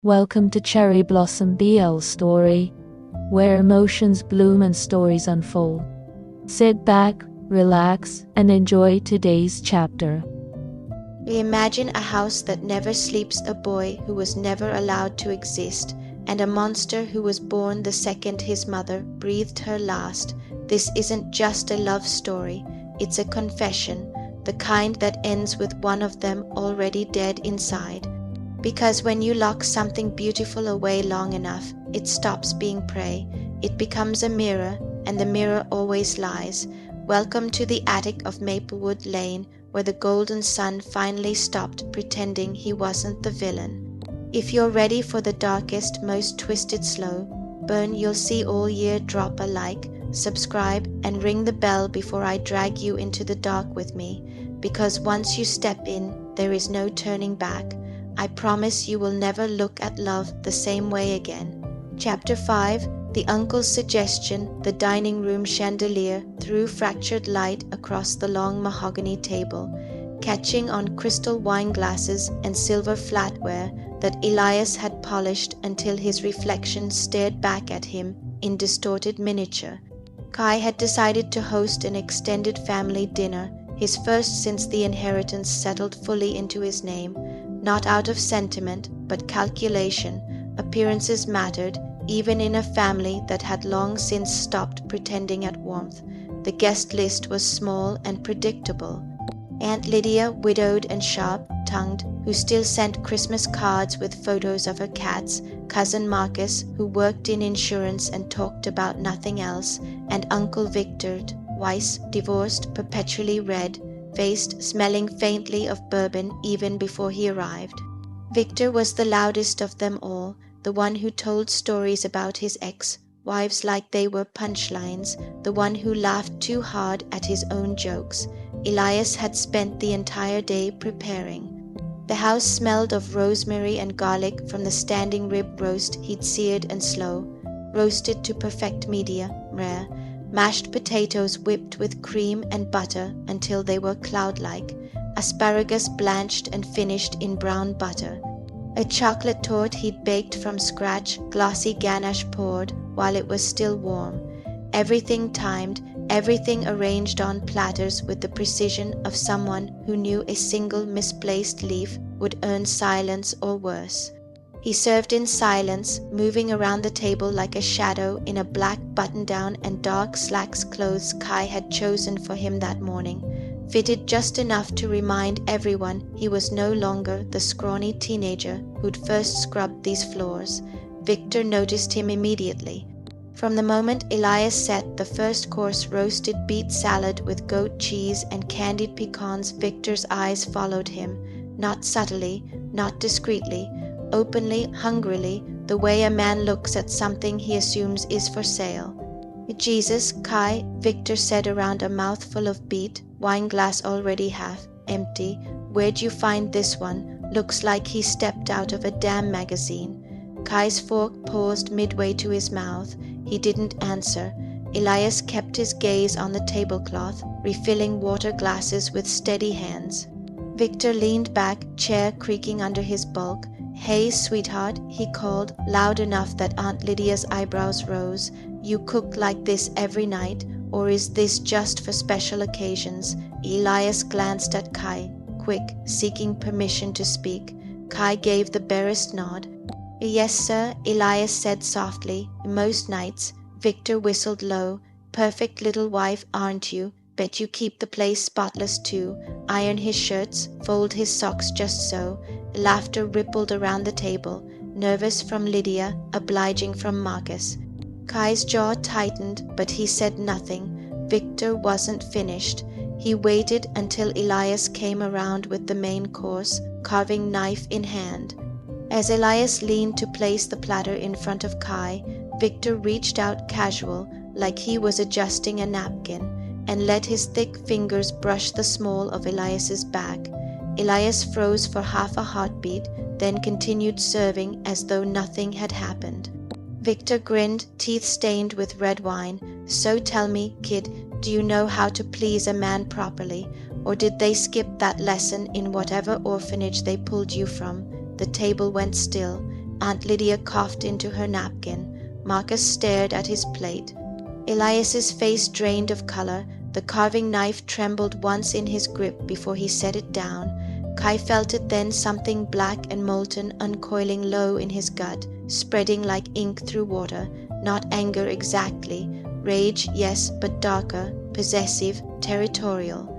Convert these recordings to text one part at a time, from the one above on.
Welcome to Cherry Blossom BL Story, where emotions bloom and stories unfold. Sit back, relax, and enjoy today's chapter. We imagine a house that never sleeps, a boy who was never allowed to exist, and a monster who was born the second his mother breathed her last. This isn't just a love story, it's a confession, the kind that ends with one of them already dead inside. Because when you lock something beautiful away long enough, it stops being prey. It becomes a mirror, and the mirror always lies. Welcome to the attic of Maplewood Lane, where the golden sun finally stopped pretending he wasn't the villain. If you're ready for the darkest, most twisted slow burn you'll see all year, drop a like, subscribe, and ring the bell before I drag you into the dark with me. Because once you step in, there is no turning back. I promise you will never look at love the same way again. Chapter 5. The uncle's suggestion. The dining room chandelier threw fractured light across the long mahogany table, catching on crystal wine glasses and silver flatware that Elias had polished until his reflection stared back at him in distorted miniature. Kai had decided to host an extended family dinner, his first since the inheritance settled fully into his name. Not out of sentiment, but calculation. Appearances mattered, even in a family that had long since stopped pretending at warmth. The guest list was small and predictable. Aunt Lydia, widowed and sharp-tongued, who still sent Christmas cards with photos of her cats, Cousin Marcus, who worked in insurance and talked about nothing else, and Uncle Victor, twice divorced, perpetually red-faced, smelling faintly of bourbon even before he arrived. Victor was the loudest of them all, the one who told stories about his ex-wives like they were punchlines, the one who laughed too hard at his own jokes. Elias had spent the entire day preparing. The house smelled of rosemary and garlic from the standing rib roast he'd seared and roasted to perfect medium rare, mashed potatoes whipped with cream and butter until they were cloud-like, asparagus blanched and finished in brown butter, a chocolate torte he'd baked from scratch, glossy ganache poured while it was still warm, everything timed, everything arranged on platters with the precision of someone who knew a single misplaced leaf would earn silence or worse. He served in silence, moving around the table like a shadow in a black button-down and dark slacks clothes Kai had chosen for him that morning, fitted just enough to remind everyone he was no longer the scrawny teenager who'd first scrubbed these floors. Victor noticed him immediately. From the moment Elias set the first course roasted beet salad with goat cheese and candied pecans, Victor's eyes followed him, not subtly, not discreetly, openly, hungrily, the way a man looks at something he assumes is for sale. Jesus, Kai, Victor said around a mouthful of beet, wine glass already half empty. Where'd you find this one? Looks like he stepped out of a damn magazine. Kai's fork paused midway to his mouth. He didn't answer. Elias kept his gaze on the tablecloth, refilling water glasses with steady hands. Victor leaned back, chair creaking under his bulk. "Hey, sweetheart," he called, loud enough that Aunt Lydia's eyebrows rose. "You cook like this every night, or is this just for special occasions?" Elias glanced at Kai, quick, seeking permission to speak. Kai gave the barest nod. "Yes, sir," Elias said softly. "Most nights." Victor whistled low. "Perfect little wife, aren't you? Bet you keep the place spotless too. Iron his shirts, fold his socks just so." Laughter rippled around the table, nervous from Lydia, obliging from Marcus. Kai's jaw tightened, but he said nothing. Victor wasn't finished. He waited until Elias came around with the main course, carving knife in hand. As Elias leaned to place the platter in front of Kai, Victor reached out casual, like he was adjusting a napkin, and let his thick fingers brush the small of Elias's back. Elias froze for half a heartbeat, then continued serving as though nothing had happened. Victor grinned, teeth stained with red wine. "So tell me, kid, do you know how to please a man properly, or did they skip that lesson in whatever orphanage they pulled you from?" The table went still. Aunt Lydia coughed into her napkin. Marcus stared at his plate. Elias's face drained of color. The carving knife trembled once in his grip before he set it down. Kai felt it then, something black and molten uncoiling low in his gut, spreading like ink through water. Not anger exactly. Rage, yes, but darker, possessive, territorial.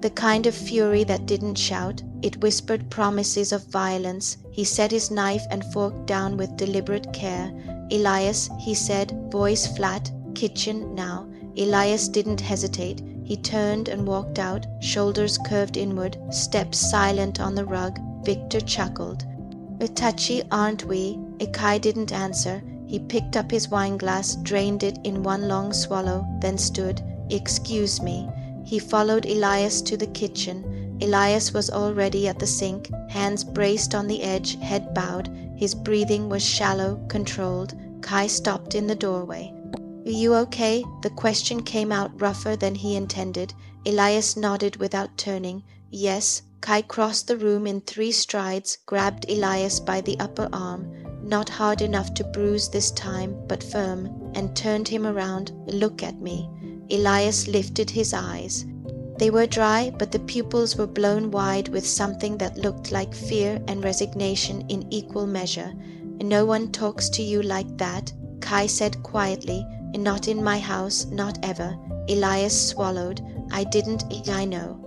The kind of fury that didn't shout. It whispered promises of violence. He set his knife and fork down with deliberate care. "Elias," he said, voice flat, "kitchen now." Elias didn't hesitate. He turned and walked out, shoulders curved inward, steps silent on the rug. Victor chuckled. "Touchy, aren't we?" Kai didn't answer. He picked up his wineglass, drained it in one long swallow, then stood. "Excuse me." He followed Elias to the kitchen. Elias was already at the sink, hands braced on the edge, head bowed. His breathing was shallow, controlled. Kai stopped in the doorway. "You okay?" The question came out rougher than he intended. Elias nodded without turning. "Yes." Kai crossed the room in 3 strides, grabbed Elias by the upper arm, not hard enough to bruise this time, but firm, and turned him around. "Look at me." Elias lifted his eyes. They were dry, but the pupils were blown wide with something that looked like fear and resignation in equal measure. "No one talks to you like that," Kai said quietly. "Not in my house, not ever." Elias swallowed. "I didn't, I know."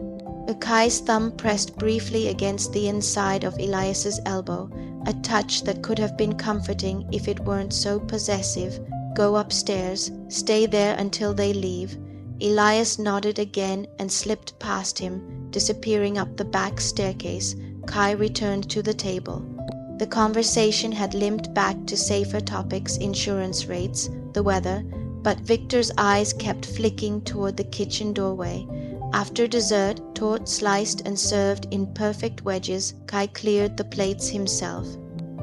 Kai's thumb pressed briefly against the inside of Elias's elbow, a touch that could have been comforting if it weren't so possessive. "Go upstairs. Stay there until they leave." Elias nodded again and slipped past him, disappearing up the back staircase. Kai returned to the table. The conversation had limped back to safer topics, insurance rates, the weather, but Victor's eyes kept flicking toward the kitchen doorway. After dessert, taught, sliced, and served in perfect wedges, Kai cleared the plates himself.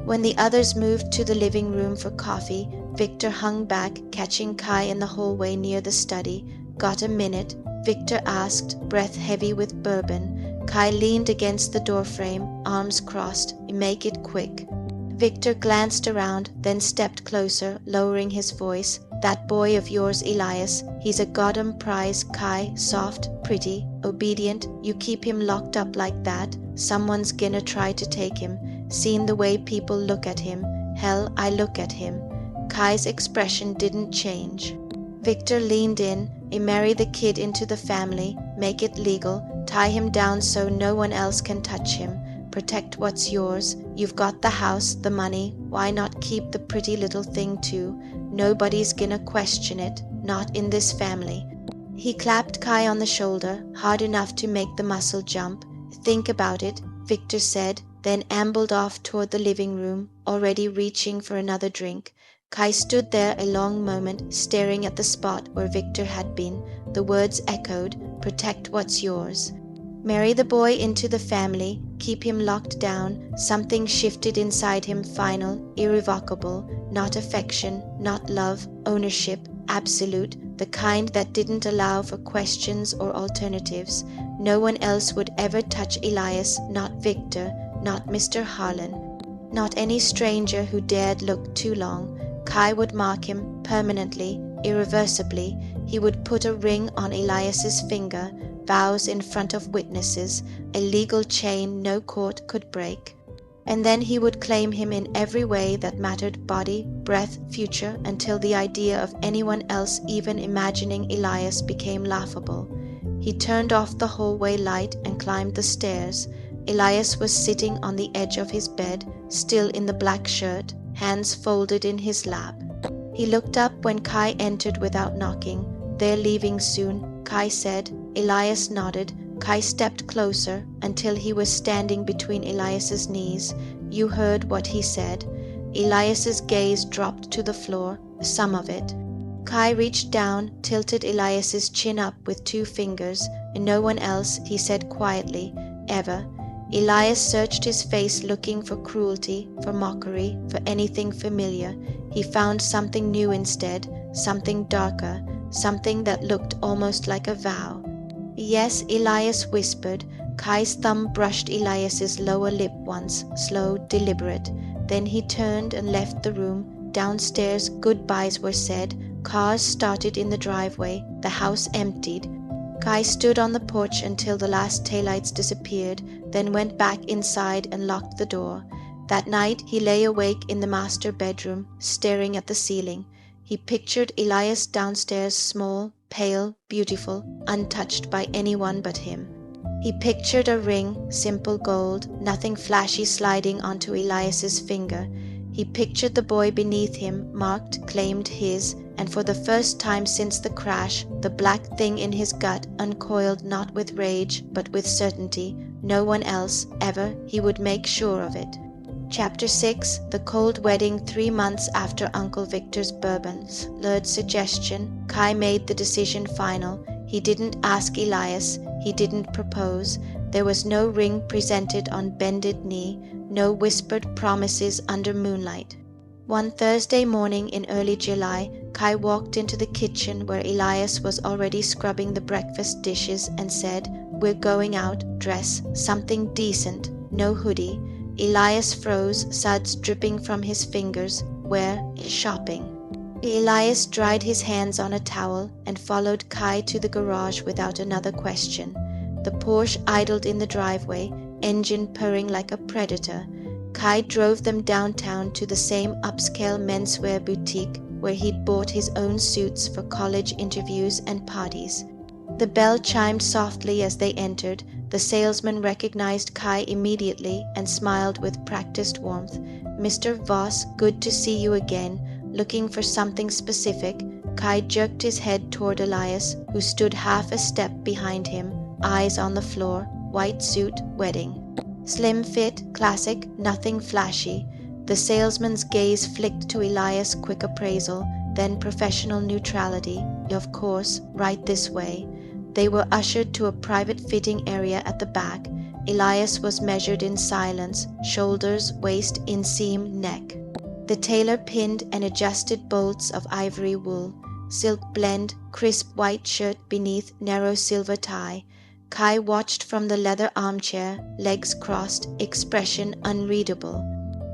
When the others moved to the living room for coffee, Victor hung back, catching Kai in the hallway near the study. "Got a minute?" Victor asked, breath heavy with bourbon. Kai leaned against the doorframe, arms crossed. "Make it quick." Victor glanced around, then stepped closer, lowering his voice. "That boy of yours, Elias, he's a goddamn prize, Kai. Soft, pretty, obedient. You keep him locked up like that, someone's gonna try to take him. Seen the way people look at him? Hell, I look at him." Kai's expression didn't change. Victor leaned in. "Marry the kid into the family, make it legal, tie him down so no one else can touch him. Protect what's yours. You've got the house, the money, why not keep the pretty little thing too? Nobody's gonna question it, not in this family." He clapped Kai on the shoulder, hard enough to make the muscle jump. "Think about it," Victor said, then ambled off toward the living room, already reaching for another drink. Kai stood there a long moment, staring at the spot where Victor had been. The words echoed, "Protect what's yours." Marry the boy into the family, keep him locked down. Something shifted inside him, final, irrevocable. Not affection, not love, ownership, absolute, the kind that didn't allow for questions or alternatives. No one else would ever touch Elias, not Victor, not Mr. Harlan, not any stranger who dared look too long. Kai would mark him permanently, irreversibly. He would put a ring on Elias's finger, vows in front of witnesses, a legal chain no court could break. And then he would claim him in every way that mattered, body, breath, future, until the idea of anyone else even imagining Elias became laughable. He turned off the hallway light and climbed the stairs. Elias was sitting on the edge of his bed, still in the black shirt, hands folded in his lap. He looked up when Kai entered without knocking. "They're leaving soon," Kai said. Elias nodded. Kai stepped closer until he was standing between Elias's knees. "You heard what he said." Elias's gaze dropped to the floor, some of it. Kai reached down, tilted Elias's chin up with 2 fingers. "No one else," he said quietly, "ever." Elias searched his face, looking for cruelty, for mockery, for anything familiar. He found something new instead, something darker, something that looked almost like a vow. "Yes," Elias whispered. Kai's thumb brushed Elias's lower lip once, slow, deliberate. Then he turned and left the room. Downstairs, goodbyes were said. Cars started in the driveway. The house emptied. Kai stood on the porch until the last taillights disappeared, then went back inside and locked the door. That night he lay awake in the master bedroom, staring at the ceiling. He pictured Elias downstairs, small, pale, beautiful, untouched by anyone but him. He pictured a ring, simple gold, nothing flashy, sliding onto Elias's finger. He pictured the boy beneath him, marked, claimed his, and for the first time since the crash, the black thing in his gut uncoiled, not with rage, but with certainty. No one else, ever, he would make sure of it. Chapter 6. The Cold Wedding. 3 months after Uncle Victor's bourbons lured suggestion, Kai made the decision final. He didn't ask Elias. He didn't propose. There was no ring presented on bended knee, no whispered promises under moonlight. One Thursday morning in early July, Kai walked into the kitchen where Elias was already scrubbing the breakfast dishes and said, "We're going out. Dress. Something decent. No hoodie." Elias froze, suds dripping from his fingers. "Where?" "Shopping." Elias dried his hands on a towel and followed Kai to the garage without another question. The Porsche idled in the driveway, engine purring like a predator. Kai drove them downtown to the same upscale menswear boutique where he'd bought his own suits for college interviews and parties. The bell chimed softly as they entered. The salesman recognized Kai immediately and smiled with practiced warmth. "Mr. Voss, good to see you again. Looking for something specific?" Kai jerked his head toward Elias, who stood half a step behind him, eyes on the floor. White suit, wedding. Slim fit, classic, nothing flashy. The salesman's gaze flicked to Elias' quick appraisal, then professional neutrality. "Of course, right this way." They were ushered to a private fitting area at the back. Elias was measured in silence, shoulders, waist, inseam, neck. The tailor pinned and adjusted bolts of ivory wool. Silk blend, crisp white shirt beneath, narrow silver tie. Kai watched from the leather armchair, legs crossed, expression unreadable.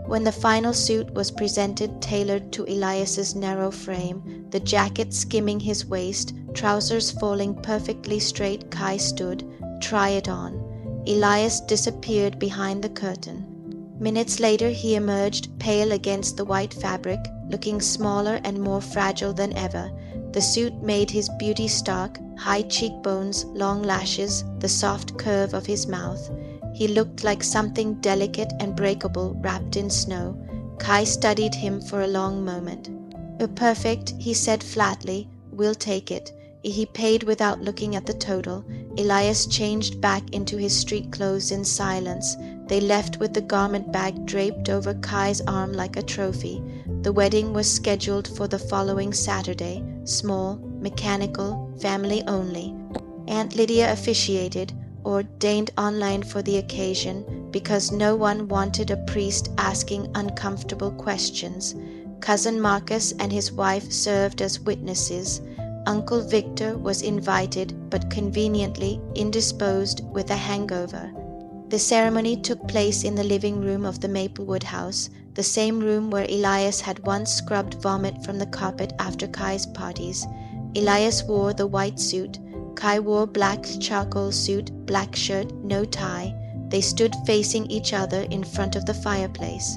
When the final suit was presented, tailored to Elias's narrow frame, the jacket skimming his waist, trousers falling perfectly straight, Kai stood. "Try it on." Elias disappeared behind the curtain. Minutes later he emerged, pale against the white fabric, looking smaller and more fragile than ever. The suit made his beauty stark, high cheekbones, long lashes, the soft curve of his mouth. He looked like something delicate and breakable wrapped in snow. Kai studied him for a long moment. "Perfect," he said flatly. "We'll take it." He paid without looking at the total. Elias changed back into his street clothes in silence. They left with the garment bag draped over Kai's arm like a trophy. The wedding was scheduled for the following Saturday. Small, mechanical, family only. Aunt Lydia officiated, ordained online for the occasion, because no one wanted a priest asking uncomfortable questions. Cousin Marcus and his wife served as witnesses. Uncle Victor was invited, but conveniently indisposed with a hangover. The ceremony took place in the living room of the Maplewood house, the same room where Elias had once scrubbed vomit from the carpet after Kai's parties. Elias wore the white suit. Kai wore black charcoal suit, black shirt, no tie. They stood facing each other in front of the fireplace.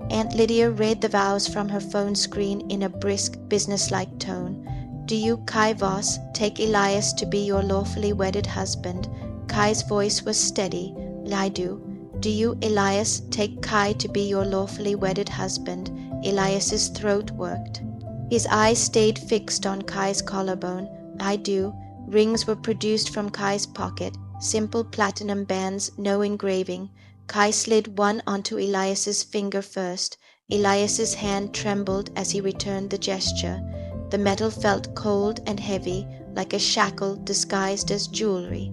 Aunt Lydia read the vows from her phone screen in a brisk, businesslike tone. "Do you, Kai Voss, take Elias to be your lawfully wedded husband?" Kai's voice was steady. "I do." "Do you, Elias, take Kai to be your lawfully wedded husband?" Elias's throat worked. His eyes stayed fixed on Kai's collarbone. "I do." Rings were produced from Kai's pocket, simple platinum bands, no engraving. Kai slid one onto Elias's finger first. Elias's hand trembled as he returned the gesture. The metal felt cold and heavy, like a shackle disguised as jewelry.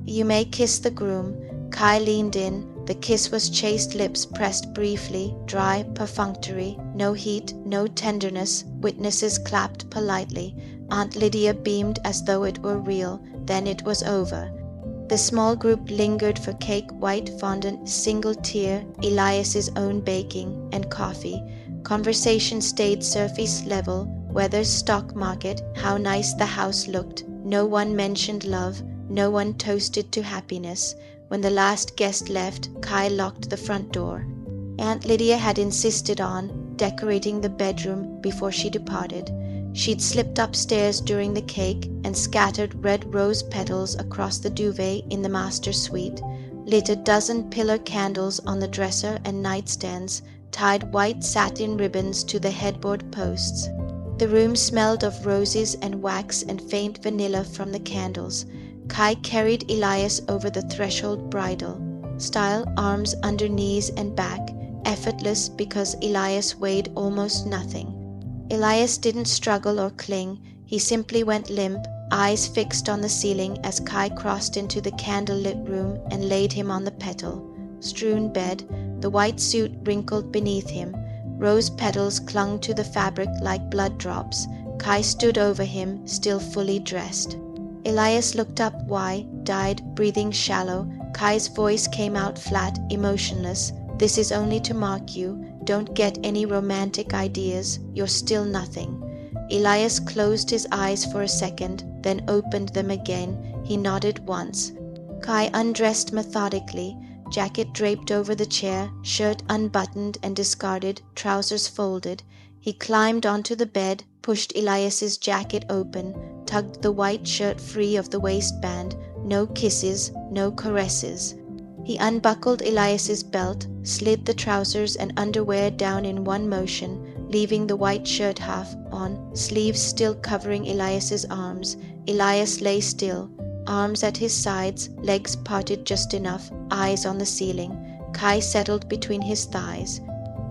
"You may kiss the groom." Kai leaned in. The kiss was chaste lips pressed briefly, dry, perfunctory, no heat, no tenderness. Witnesses clapped politely. Aunt Lydia beamed as though it were real. Then it was over. The small group lingered for cake, white fondant, single tier, Elias's own baking, and coffee. Conversation stayed surface level, weather, stock market, how nice the house looked. No one mentioned love, no one toasted to happiness. When the last guest left, Kai locked the front door. Aunt Lydia had insisted on decorating the bedroom before she departed. She'd slipped upstairs during the cake and scattered red rose petals across the duvet in the master suite, lit a dozen pillar candles on the dresser and nightstands, tied white satin ribbons to the headboard posts. The room smelled of roses and wax and faint vanilla from the candles. Kai carried Elias over the threshold bridal style, arms under knees and back, effortless because Elias weighed almost nothing. Elias didn't struggle or cling, he simply went limp, eyes fixed on the ceiling as Kai crossed into the candle-lit room and laid him on the petal-strewn bed, the white suit wrinkled beneath him. Rose petals clung to the fabric like blood drops. Kai stood over him, still fully dressed. Elias looked up wide-eyed, breathing shallow. Kai's voice came out flat, emotionless. "This is only to mark you. Don't get any romantic ideas. You're still nothing." Elias closed his eyes for a second, then opened them again. He nodded once. Kai undressed methodically, jacket draped over the chair, shirt unbuttoned and discarded, trousers folded. He climbed onto the bed, pushed Elias's jacket open, tugged the white shirt free of the waistband. No kisses, no caresses. He unbuckled Elias's belt, slid the trousers and underwear down in one motion, leaving the white shirt half on, sleeves still covering Elias's arms. Elias lay still, arms at his sides, legs parted just enough, eyes on the ceiling. Kai settled between his thighs.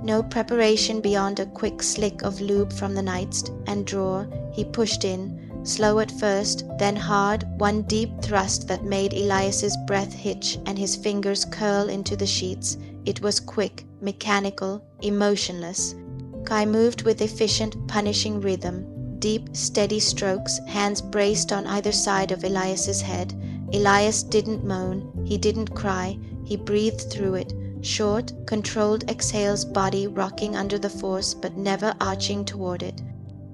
No preparation beyond a quick slick of lube from the nightstand drawer. He pushed in, slow at first, then hard, one deep thrust that made Elias's breath hitch and his fingers curl into the sheets. It was quick, mechanical, emotionless. Kai moved with efficient, punishing rhythm. Deep, steady strokes, hands braced on either side of Elias's head. Elias didn't moan, he didn't cry, he breathed through it. Short, controlled exhales, body rocking under the force but never arching toward it.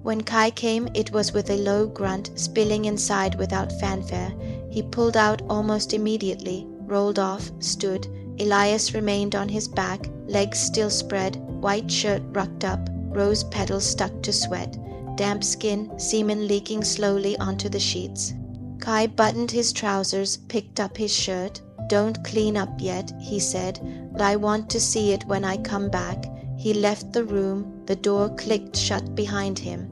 When Kai came, it was with a low grunt, spilling inside without fanfare. He pulled out almost immediately, rolled off, stood. Elias remained on his back, legs still spread, white shirt rucked up, rose petals stuck to sweat, damp skin, semen leaking slowly onto the sheets. Kai buttoned his trousers, picked up his shirt. "Don't clean up yet," he said, "but I want to see it when I come back." He left the room, the door clicked shut behind him.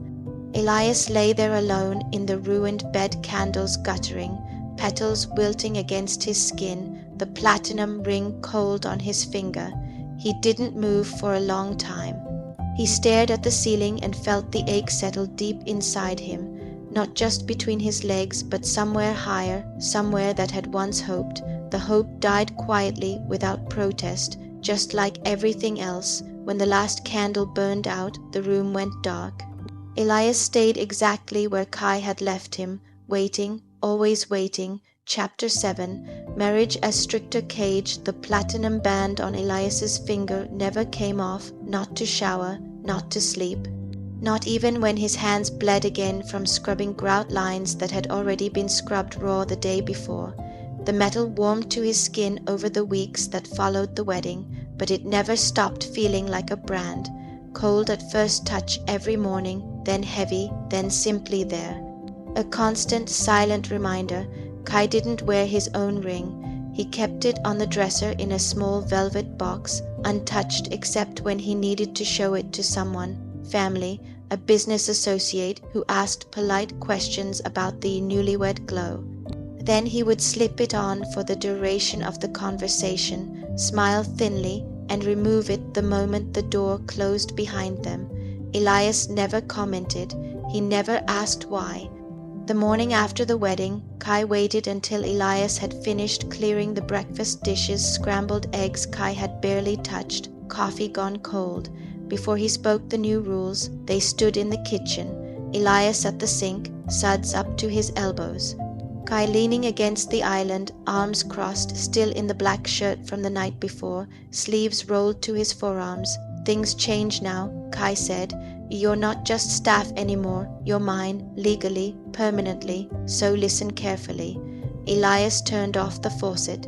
Elias lay there alone in the ruined bed, candles guttering, petals wilting against his skin, the platinum ring cold on his finger. He didn't move for a long time. He stared at the ceiling and felt the ache settle deep inside him, not just between his legs, but somewhere higher, somewhere that had once hoped. The hope died quietly, without protest, just like everything else. When the last candle burned out, the room went dark. Elias stayed exactly where Kai had left him, waiting, always waiting. Chapter 7, Marriage as Stricter Cage. The platinum band on Elias's finger never came off, not to shower, not to sleep. Not even when his hands bled again from scrubbing grout lines that had already been scrubbed raw the day before. The metal warmed to his skin over the weeks that followed the wedding, but it never stopped feeling like a brand. Cold at first touch every morning, then heavy, then simply there. A constant, silent reminder. Kai didn't wear his own ring. He kept it on the dresser in a small velvet box, untouched except when he needed to show it to someone, family, a business associate who asked polite questions about the newlywed glow. Then he would slip it on for the duration of the conversation, smile thinly, and remove it the moment the door closed behind them. Elias never commented. He never asked why. The morning after the wedding, Kai waited until Elias had finished clearing the breakfast dishes, scrambled eggs Kai had barely touched, coffee gone cold. Before he spoke the new rules, they stood in the kitchen, Elias at the sink, suds up to his elbows. Kai leaning against the island, arms crossed, still in the black shirt from the night before, sleeves rolled to his forearms. Things change now, Kai said. You're not just staff anymore, you're mine, legally, permanently, so listen carefully. Elias turned off the faucet,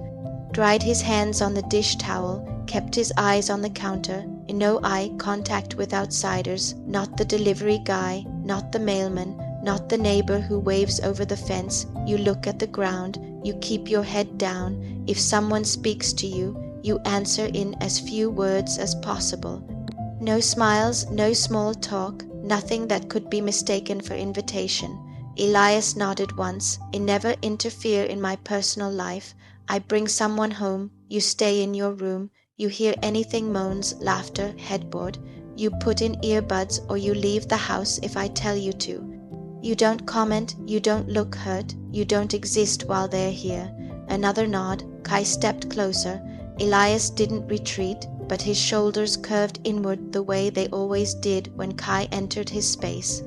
dried his hands on the dish towel, kept his eyes on the counter, in no eye contact with outsiders, not the delivery guy, not the mailman, not the neighbor who waves over the fence. You look at the ground, you keep your head down. If someone speaks to you, you answer in as few words as possible. No smiles, no small talk, nothing that could be mistaken for invitation. Elias nodded once. I never interfere in my personal life. I bring someone home, you stay in your room, you hear anything, moans, laughter, headboard. You put in earbuds or you leave the house if I tell you to. You don't comment, you don't look hurt, you don't exist while they're here. Another nod. Kai stepped closer. Elias didn't retreat, but his shoulders curved inward the way they always did when Kai entered his space.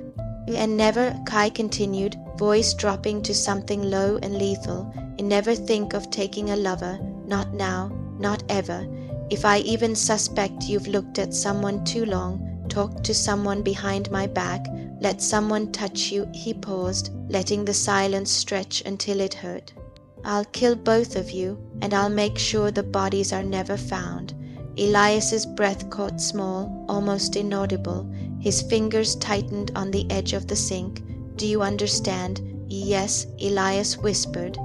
And never, Kai continued, voice dropping to something low and lethal, I never think of taking a lover, not now, not ever. If I even suspect you've looked at someone too long, talked to someone behind my back, let someone touch you, he paused, letting the silence stretch until it hurt. I'll kill both of you, and I'll make sure the bodies are never found. Elias's breath caught small, almost inaudible. His fingers tightened on the edge of the sink. Do you understand? Yes, Elias whispered.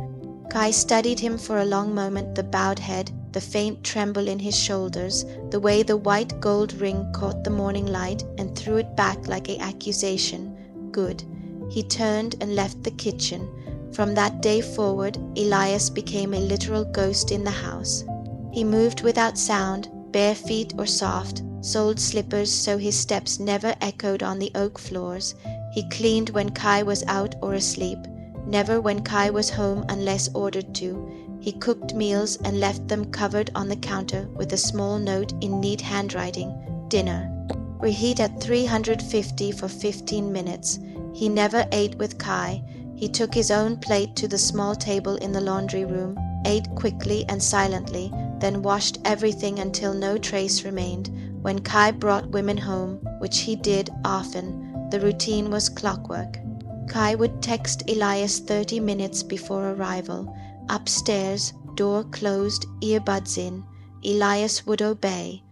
Kai studied him for a long moment, the bowed head, the faint tremble in his shoulders, the way the white gold ring caught the morning light and threw it back like an accusation. Good. He turned and left the kitchen. From that day forward, Elias became a literal ghost in the house. He moved without sound, bare feet or soft, soled slippers so his steps never echoed on the oak floors. He cleaned when Kai was out or asleep, never when Kai was home unless ordered to. He cooked meals and left them covered on the counter with a small note in neat handwriting, dinner. Reheat at 350 for 15 minutes. He never ate with Kai. He took his own plate to the small table in the laundry room, ate quickly and silently, then washed everything until no trace remained. When Kai brought women home, which he did often, the routine was clockwork. Kai would text Elias 30 minutes before arrival. Upstairs, door closed, earbuds in. Elias would obey.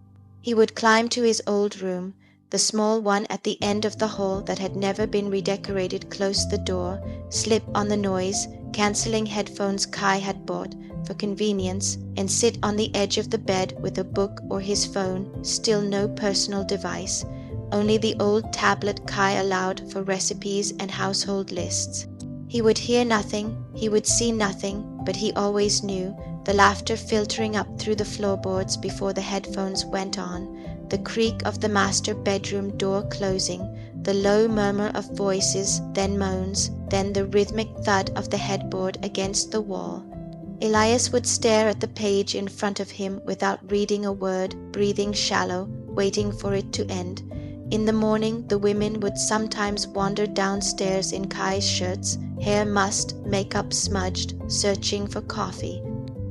He would climb to his old room, the small one at the end of the hall that had never been redecorated close the door, slip on the noise, cancelling headphones Kai had bought for convenience, and sit on the edge of the bed with a book or his phone, still no personal device, only the old tablet Kai allowed for recipes and household lists. He would hear nothing, he would see nothing, but he always knew, the laughter filtering up through the floorboards before the headphones went on, the creak of the master bedroom door closing, the low murmur of voices, then moans, then the rhythmic thud of the headboard against the wall. Elias would stare at the page in front of him without reading a word, breathing shallow, waiting for it to end. In the morning, the women would sometimes wander downstairs in Kai's shirts, hair mussed, makeup smudged, searching for coffee.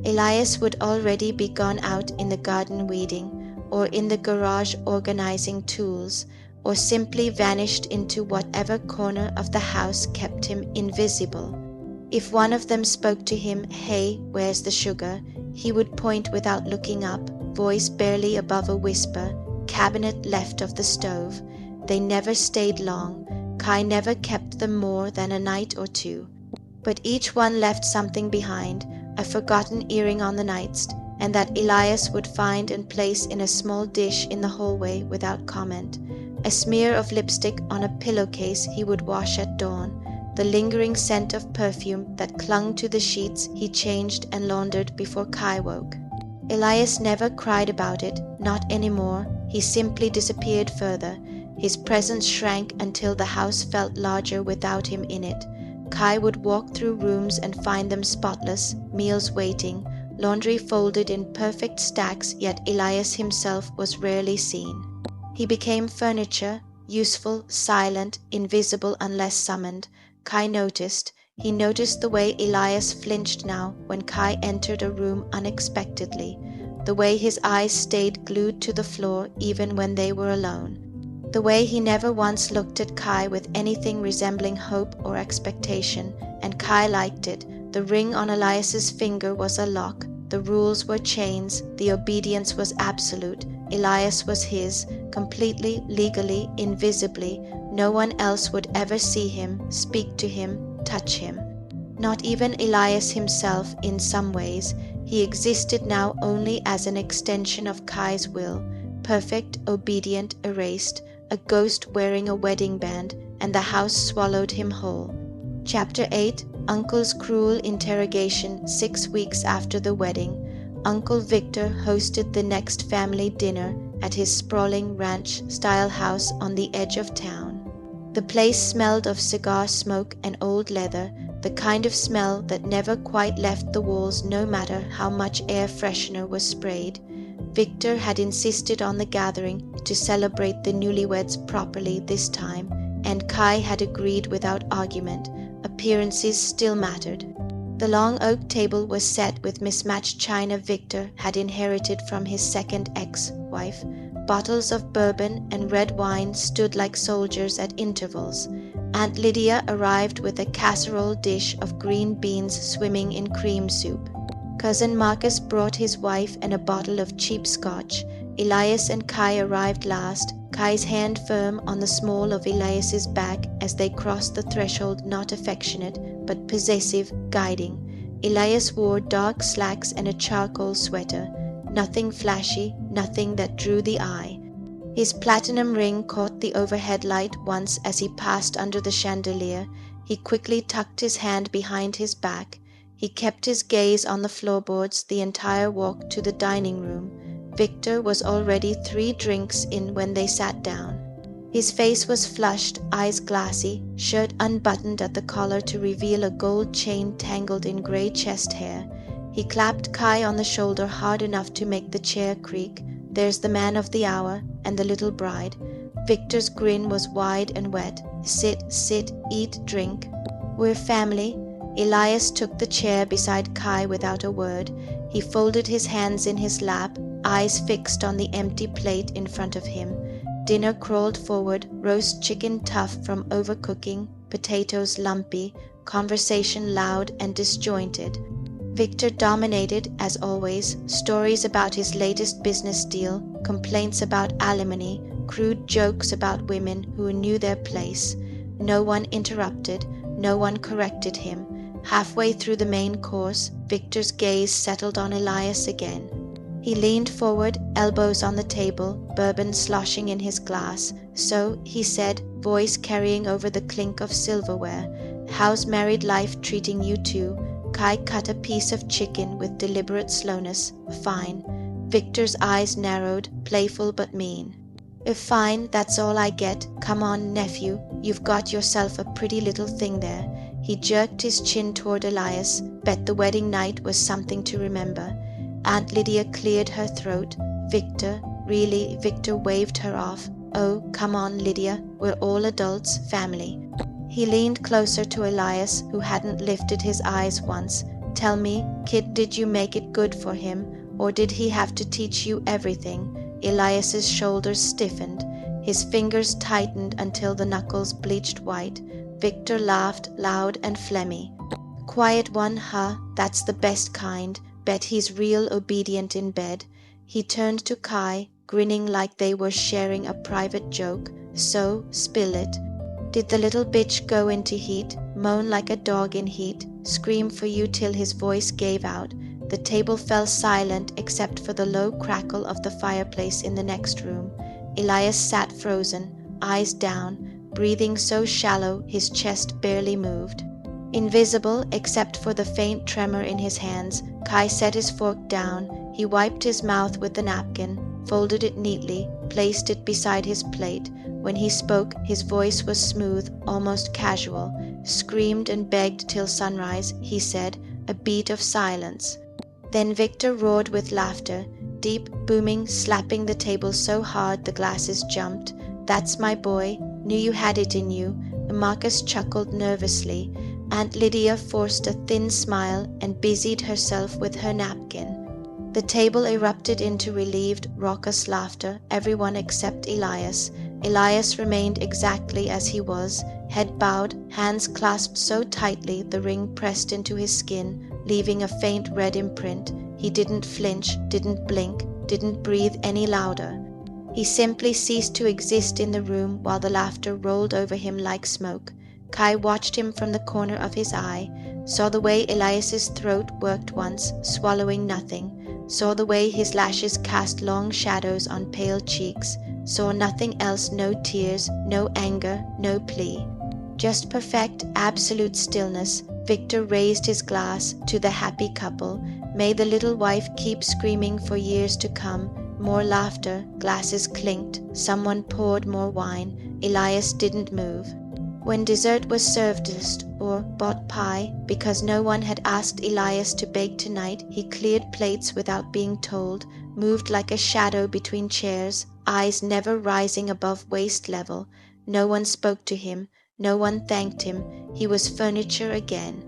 Elias would already be gone out in the garden weeding, or in the garage organizing tools, or simply vanished into whatever corner of the house kept him invisible. If one of them spoke to him, "Hey, where's the sugar?" he would point without looking up, voice barely above a whisper, cabinet left of the stove. They never stayed long. Kai never kept them more than a night or two. But each one left something behind, a forgotten earring on the nightstand, and that Elias would find and place in a small dish in the hallway without comment, a smear of lipstick on a pillowcase he would wash at dawn, the lingering scent of perfume that clung to the sheets he changed and laundered before Kai woke. Elias never cried about it, not anymore. He simply disappeared further. His presence shrank until the house felt larger without him in it. Kai would walk through rooms and find them spotless, meals waiting, laundry folded in perfect stacks, yet Elias himself was rarely seen. He became furniture, useful, silent, invisible unless summoned. Kai noticed. He noticed the way Elias flinched now when Kai entered a room unexpectedly, the way his eyes stayed glued to the floor even when they were alone, the way he never once looked at Kai with anything resembling hope or expectation, and Kai liked it. The ring on Elias's finger was a lock, the rules were chains, the obedience was absolute. Elias was his, completely, legally, invisibly. No one else would ever see him, speak to him, touch him. Not even Elias himself. In some ways, he existed now only as an extension of Kai's will, perfect, obedient, erased, a ghost wearing a wedding band, and the house swallowed him whole. Chapter 8. Uncle's Cruel Interrogation. 6 weeks after the wedding, Uncle Victor hosted the next family dinner at his sprawling ranch-style house on the edge of town. The place smelled of cigar smoke and old leather, the kind of smell that never quite left the walls no matter how much air freshener was sprayed. Victor had insisted on the gathering to celebrate the newlyweds properly this time, and Kai had agreed without argument. Appearances still mattered. The long oak table was set with mismatched china Victor had inherited from his second ex-wife. Bottles of bourbon and red wine stood like soldiers at intervals. Aunt Lydia arrived with a casserole dish of green beans swimming in cream soup. Cousin Marcus brought his wife and a bottle of cheap scotch. Elias and Kai arrived last, Kai's hand firm on the small of Elias's back as they crossed the threshold, not affectionate, but possessive, guiding. Elias wore dark slacks and a charcoal sweater. Nothing flashy, nothing that drew the eye. His platinum ring caught the overhead light once as he passed under the chandelier. He quickly tucked his hand behind his back. He kept his gaze on the floorboards the entire walk to the dining room. Victor was already 3 drinks in when they sat down. His face was flushed, eyes glassy, shirt unbuttoned at the collar to reveal a gold chain tangled in grey chest hair. He clapped Kai on the shoulder hard enough to make the chair creak. There's the man of the hour and the little bride. Victor's grin was wide and wet. Sit, eat, drink. We're family. Elias took the chair beside Kai without a word. He folded his hands in his lap, eyes fixed on the empty plate in front of him. Dinner crawled forward, roast chicken tough from overcooking, potatoes lumpy, conversation loud and disjointed. Victor dominated, as always, stories about his latest business deal, complaints about alimony, crude jokes about women who knew their place. No one interrupted, no one corrected him. Halfway through the main course, Victor's gaze settled on Elias again. He leaned forward, elbows on the table, bourbon sloshing in his glass. So, he said, voice carrying over the clink of silverware, how's married life treating you two? Kai cut a piece of chicken with deliberate slowness. Fine. Victor's eyes narrowed, playful but mean. If fine, that's all I get. Come on, nephew, you've got yourself a pretty little thing there. He jerked his chin toward Elias, bet the wedding night was something to remember. Aunt Lydia cleared her throat. Victor, really, Victor waved her off. Oh, come on, Lydia, we're all adults, family. He leaned closer to Elias, who hadn't lifted his eyes once. Tell me, kid, did you make it good for him, or did he have to teach you everything? Elias's shoulders stiffened. His fingers tightened until the knuckles bleached white. Victor laughed, loud and phlegmy. Quiet one, huh? That's the best kind. Bet he's real obedient in bed. He turned to Kai, grinning like they were sharing a private joke. So, spill it. Did the little bitch go into heat, moan like a dog in heat, scream for you till his voice gave out? The table fell silent except for the low crackle of the fireplace in the next room. Elias sat frozen, eyes down, breathing so shallow his chest barely moved. Invisible except for the faint tremor in his hands, Kai set his fork down. He wiped his mouth with the napkin, folded it neatly, placed it beside his plate. When he spoke, his voice was smooth, almost casual. Screamed and begged till sunrise, he said, a beat of silence. Then Victor roared with laughter, deep, booming, slapping the table so hard the glasses jumped. That's my boy. Knew you had it in you. Marcus chuckled nervously. Aunt Lydia forced a thin smile and busied herself with her napkin. The table erupted into relieved, raucous laughter, everyone except Elias. Elias remained exactly as he was, head bowed, hands clasped so tightly the ring pressed into his skin, leaving a faint red imprint. He didn't flinch, didn't blink, didn't breathe any louder. He simply ceased to exist in the room while the laughter rolled over him like smoke. Kai watched him from the corner of his eye, saw the way Elias's throat worked once, swallowing nothing, saw the way his lashes cast long shadows on pale cheeks, saw nothing else, no tears, no anger, no plea. Just perfect, absolute stillness. Victor raised his glass to the happy couple. May the little wife keep screaming for years to come. More laughter, glasses clinked, someone poured more wine. Elias didn't move. When dessert was served or bought pie, because no one had asked Elias to bake tonight, he cleared plates without being told, moved like a shadow between chairs, eyes never rising above waist level. No one spoke to him, no one thanked him. He was furniture again.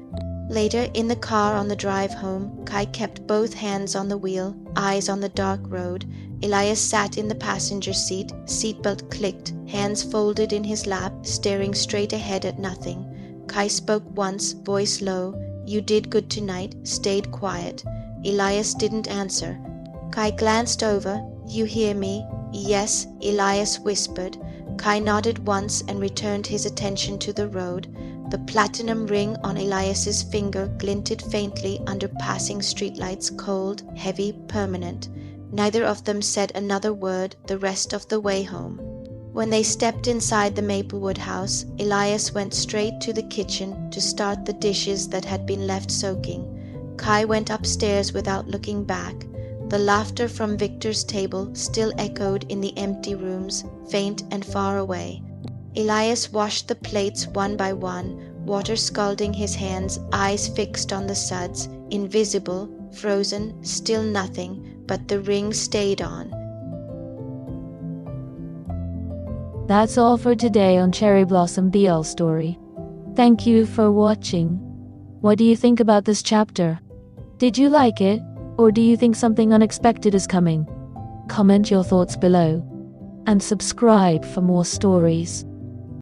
Later, in the car on the drive home, Kai kept both hands on the wheel, eyes on the dark road. Elias sat in the passenger seat, seatbelt clicked, hands folded in his lap, staring straight ahead at nothing. Kai spoke once, voice low. "You did good tonight," stayed quiet. Elias didn't answer. Kai glanced over. "You hear me?" "Yes," Elias whispered. Kai nodded once and returned his attention to the road. The platinum ring on Elias's finger glinted faintly under passing streetlights, cold, heavy, permanent. Neither of them said another word the rest of the way home. When they stepped inside the Maplewood house, Elias went straight to the kitchen to start the dishes that had been left soaking. Kai went upstairs without looking back. The laughter from Victor's table still echoed in the empty rooms, faint and far away. Elias washed the plates one by one, water scalding his hands, eyes fixed on the suds, invisible, frozen, still nothing, but the ring stayed on. That's all for today on Cherry Blossom BL Story. Thank you for watching. What do you think about this chapter? Did you like it? Or do you think something unexpected is coming? Comment your thoughts below. And subscribe for more stories.